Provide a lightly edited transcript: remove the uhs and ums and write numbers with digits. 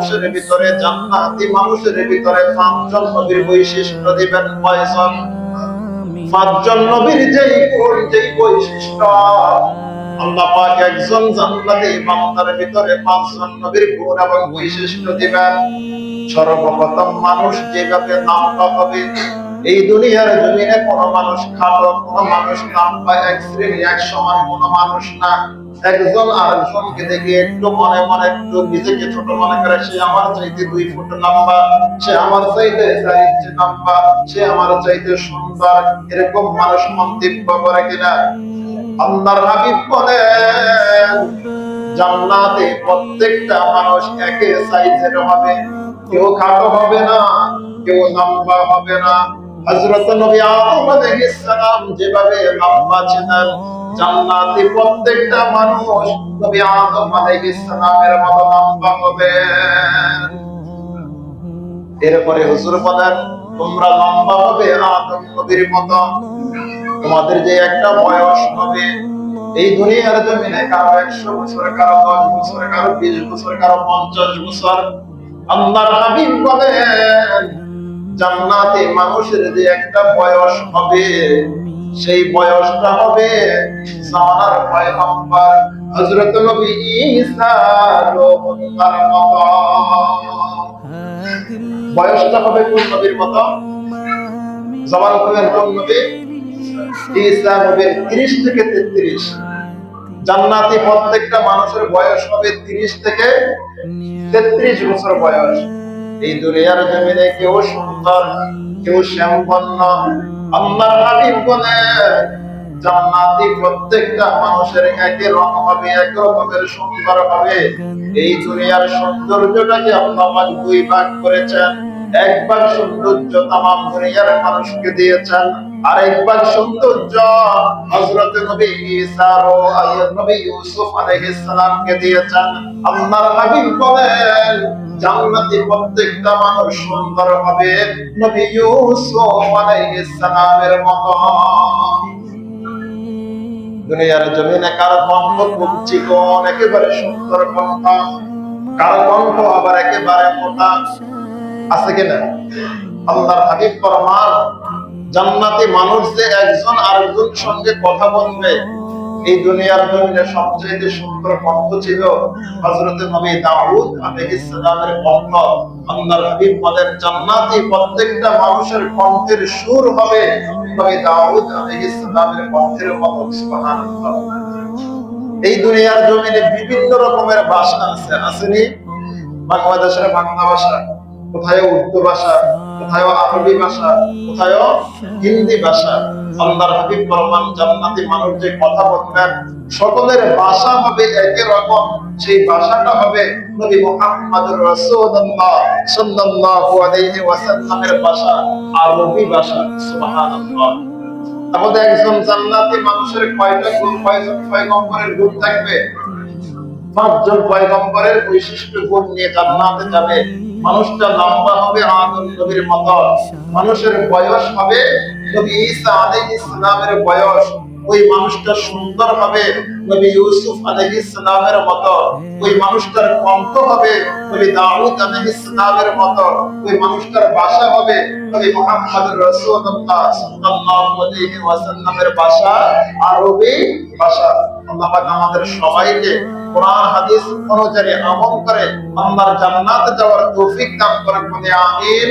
মানুষের ভিতরে, জান্নাতি মানুষের ভিতরে পাঁচজন নবীর বৈশিষ্ট্য দিবেন। কয়জন? পাঁচজন নবীর যেই গুণ, যেই বৈশিষ্ট্য, আল্লাহ পাক একজন জান্নাতি বান্দার ভিতরে পাঁচজন নবীর গুণ এবং বৈশিষ্ট্য দিবেন। সর্বপ্রথম মানুষ যেভাবে নামটা হবে, এই দুনিয়ার জমিনে কোনো মানুষ খাটো, কোনো মানুষ লম্বা, এক শ্রেণী এক সমান কোনো মানুষ না। একজন আরেকজনকে দেখে একটু মনে মনে একটু নিজেকে ছোট মনে করে, সে আমার চাইতে 2 ফুট লম্বা, সে আমার চাইতে 4 ইঞ্চি লম্বা, সে আমার চাইতে সুন্দর, এরকম মানুষ মন্তব্য করে কিনা? আল্লাহর হাবিব বলেন, জান্নাতে প্রত্যেকটা মানুষ একই সাইজের হবে, কেউ খাটো হবে না, কেউ লম্বা হবে না। হযরত নবী আদম আলাইহিস সালাম যেভাবে লম্বা ছিলেন, জান্নাতে প্রত্যেকটা মানুষ নবী আদম আলাইহিস সালামের মতো লম্বা হবে। এরপরে হুজুর বলেন, তোমরা লম্বা হবে আদম নবীর মতো। তোমাদের যে একটা বয়স হবে, এই দুনিয়ার জমিনে কারো 100 বছর, কারো 10 বছর, কারো 20 বছর, কারো 50 বছর। আল্লাহর হাবিব বলেন, জান্নাতে মানুষের যে একটা বয়স হবে, সেই বয়সটা হবে জামানার পয়গম্বর হযরত নবী ঈসা রূহুল্লাহর মতো। বয়সটা হবে কোন নবীর মতো? জবান খুলেন, কোন নবী? ঈসা নবীর 30 থেকে 33। জান্নাতি প্রত্যেকটা মানুষের বয়স হবে 30 থেকে 33 বছর বয়স। এই দুনিয়ার জমিনে কেউ সুন্দর, কেউ শ্যামবর্ণ। আল্লাহর হাবিব বলেন, জান্নাতি প্রত্যেকটা মানুষের একই রং হবে, এক রকমের সুন্দর হবে। এই দুনিয়ার সৌন্দর্যটাকে আল্লাহ পাক 2 ভাগ করেছেন। এক ভাগ সৌন্দর্য তামাম দুনিয়ার মানুষকে দিয়েছেন, আর এক ভাগ সৌন্দর্য হযরত নবী ঈসা ও নবী ইউসুফ আলাইহিস সালামকে দিয়েছেন। আল্লাহর হাবিব বলেন, জান্নাতি প্রত্যেকটা মানুষ সুন্দর হবে নবী ইউসুফ আলাইহিস সালামের মতো। দুনিয়ার জমিনে কারো কণ্ঠ খুব চিকন, একেবারে সুন্দর কণ্ঠ, কারো কণ্ঠ আবার একেবারে মোটা, আছে কিনা? আল্লাহর হাবিব ফরমান, জান্নাতি মানুষ যে একজন আরেকজনের সঙ্গে কথা বলবে, এই দুনিয়ার জমিনে সবচেয়ে সুন্দর কণ্ঠ ছিল হযরত নবী দাউদ আলাইহিস সালামের কণ্ঠ। আল্লাহর হাবিব বলেন, জান্নাতি প্রত্যেকটা মানুষের কণ্ঠের সুর হবে নবী দাউদ আলাইহিস সালামের কণ্ঠের মতো। সুবহানাল্লাহ। এই দুনিয়ার জমিনে বিভিন্ন রকমের ভাষা আছে, আসেনি? বাংলাদেশের বাংলা ভাষা, কোথায় উর্দু ভাষা, কোথায় আরবি ভাষা, কোথায় হিন্দি ভাষা। আল্লাহর হাবিব ফরমান, জান্নাতি মানুষ যে কথা বলবেন, সকলের ভাষা হবে একই রকম। সেই ভাষাটা হবে নবী মুহাম্মদুর রাসূলুল্লাহ সাল্লাল্লাহু আলাইহি ওয়াসাল্লামের ভাষা, আরবি ভাষা। সুবহানাল্লাহ। তাহলে একজন জান্নাতি মানুষের কয়টা গুণ, কয়জন পয়গম্বরের গুণ থাকবে? 5 জন পয়গম্বরের বৈশিষ্ট্য গুণ নিয়ে জান্নাতে যাবে। মানুষটা লম্বা হবে আদম নবীর মতো, মানুষের বয়স হবে নবী ঈসা আলাইহিস সালামের বয়স, ওই মানুষটা সুন্দর হবে নবী ইউসুফ আলাইহিস সালামের মতো, ওই মানুষটার কণ্ঠ হবে নবী দাউদ আলাইহিস সালামের মতো, ওই মানুষটার ভাষা হবে নবী মুহাম্মদুর রাসূলুল্লাহ সাল্লাল্লাহু আলাইহি ওয়াসাল্লামের ভাষা, আরবি ভাষা। আল্লাহ পাক আমাদের সবাইকে কোরআন হাদিস অনুযায়ী আমল করে আল্লাহর জান্নাতে যাওয়ার তৌফিক দান করেন। আমিন।